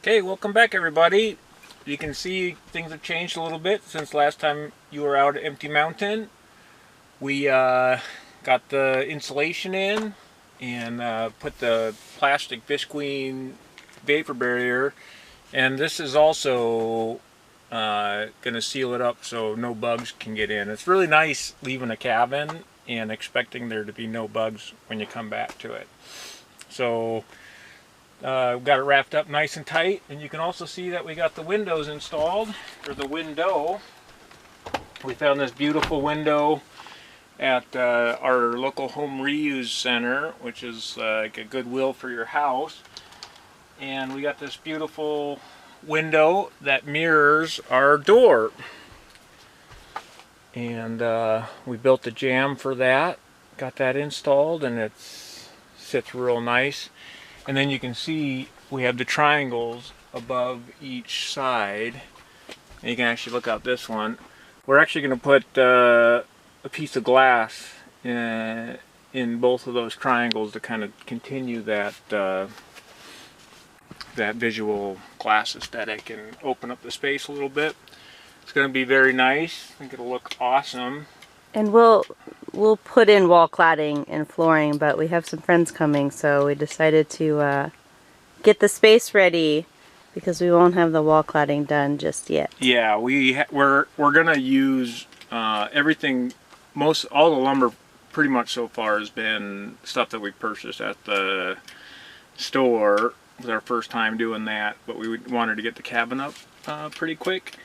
Okay, welcome back everybody. You can see things have changed a little bit since last time you were out at Empty Mountain. We got the insulation in and put the plastic visqueen vapor barrier, and this is also going to seal it up so no bugs can get in. It's really nice leaving a cabin and expecting there to be no bugs when you come back to it. So we've got it wrapped up nice and tight, and you can also see that we got the windows installed, or the window. We found this beautiful window at our local home reuse center, which is like a Goodwill for your house. And we got this beautiful window that mirrors our door. And we built the jamb for that, got that installed, and it sits real nice. And then you can see we have the triangles above each side. And you can actually look out this one. We're actually going to put a piece of glass in both of those triangles to kind of continue that that visual glass aesthetic and open up the space a little bit. It's going to be very nice. I think it'll look awesome. And we'll put in wall cladding and flooring, but we have some friends coming, so we decided to get the space ready because we won't have the wall cladding done just yet. Yeah, we're gonna use everything. All the lumber pretty much so far has been stuff that we purchased at the store. It was our first time doing that, but we wanted to get the cabin up pretty quick.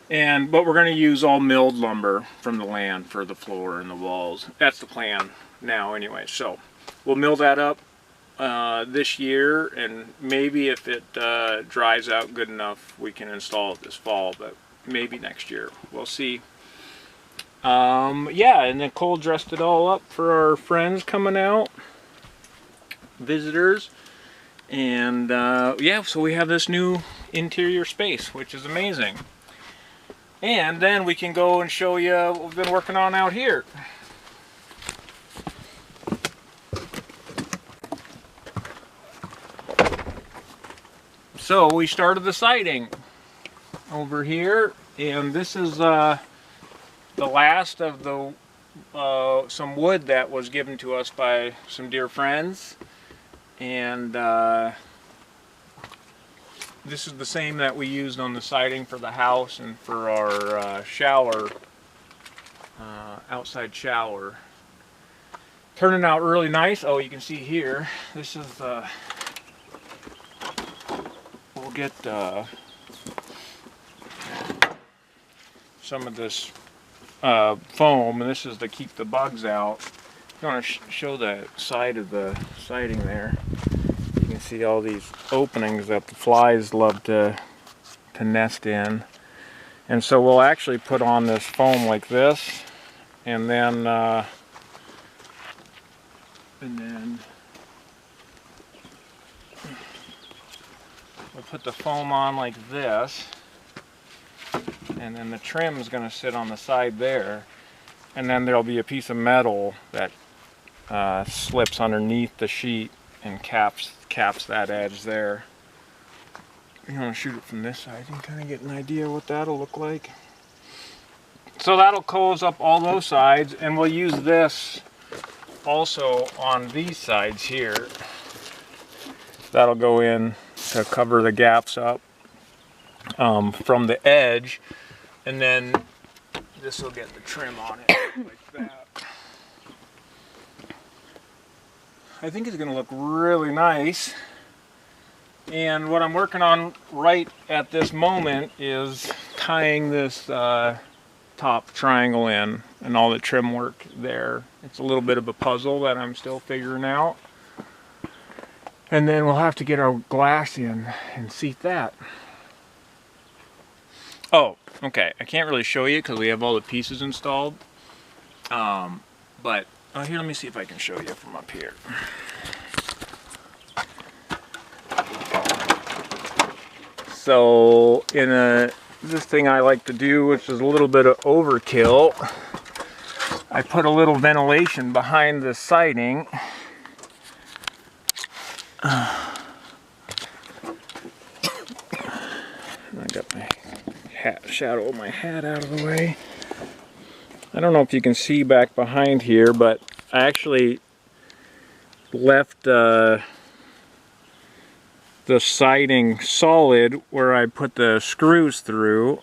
But we're going to use all milled lumber from the land for the floor and the walls. That's the plan now anyway. So we'll mill that up this year, and maybe if it dries out good enough we can install it this fall, but maybe next year. We'll see. Yeah, and then Cole dressed it all up for our friends coming out, visitors. And yeah, so we have this new interior space, which is amazing. And then we can go and show you what we've been working on out here. So we started the siding over here, and this is the last of the some wood that was given to us by some dear friends. And this is the same that we used on the siding for the house and for our shower, outside shower. Turning out really nice. Oh, you can see here, this is we'll get some of this foam, and this is to keep the bugs out. If you want to show the side of the siding there, you can see all these openings that the flies love to nest in. And so we'll actually put on this foam like this, and then we'll put the foam on like this, and then the trim is going to sit on the side there, and then there'll be a piece of metal that slips underneath the sheet and caps that edge there. You want to shoot it from this side, you can kind of get an idea what that'll look like. So that'll close up all those sides, and we'll use this also on these sides here. That'll go in to cover the gaps up from the edge, and then this will get the trim on it like that. I think it's going to look really nice. And what I'm working on right at this moment is tying this top triangle in and all the trim work there. It's a little bit of a puzzle that I'm still figuring out. And then we'll have to get our glass in and seat that. Oh, okay. I can't really show you because we have all the pieces installed. But here, let me see if I can show you from up here. So this thing I like to do, which is a little bit of overkill, I put a little ventilation behind the siding. got my shadow of my hat out of the way. I don't know if you can see back behind here, but I actually left the siding solid where I put the screws through,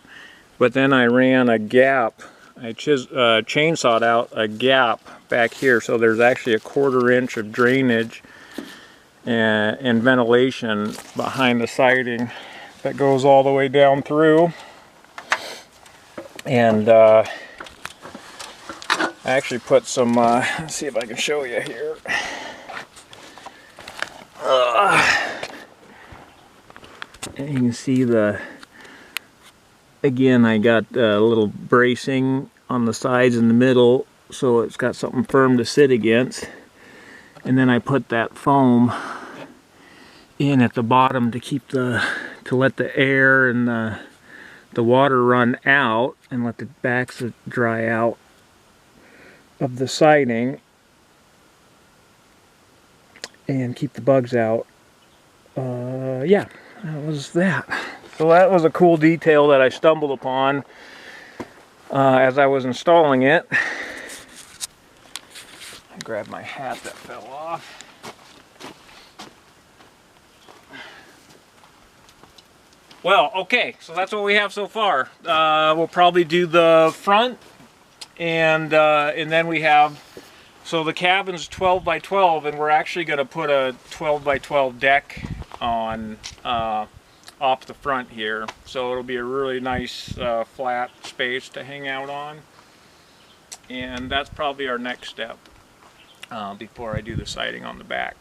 but then I ran a gap. I chainsawed out a gap back here, so there's actually a 1/4 inch of drainage and ventilation behind the siding that goes all the way down through. And I actually put some, let's see if I can show you here. And you can see again, I got a little bracing on the sides in the middle, so it's got something firm to sit against. And then I put that foam in at the bottom to let the air and the water run out and let the backs dry out of the siding and keep the bugs out. Yeah, that was that. So that was a cool detail that I stumbled upon as I was installing it. I grabbed my hat that fell off. Well, okay, so that's what we have so far. We'll probably do the front, and then we have, so the cabin's 12 by 12, and we're actually going to put a 12 by 12 deck on off the front here, so it'll be a really nice flat space to hang out on. And that's probably our next step before I do the siding on the back.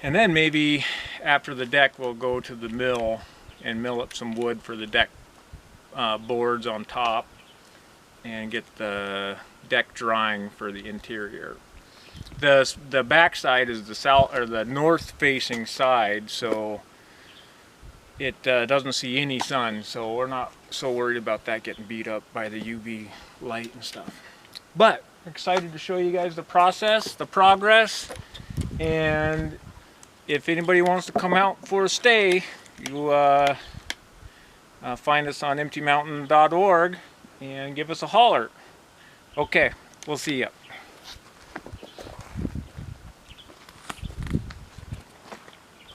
And then maybe after the deck we'll go to the mill and mill up some wood for the deck boards on top and get the deck drying for the interior. The back side is the south or the north facing side, so it doesn't see any sun, so we're not so worried about that getting beat up by the UV light and stuff. But I'm excited to show you guys the process, the progress, and if anybody wants to come out for a stay, you find us on emptymountain.org and give us a holler. Okay, we'll see ya.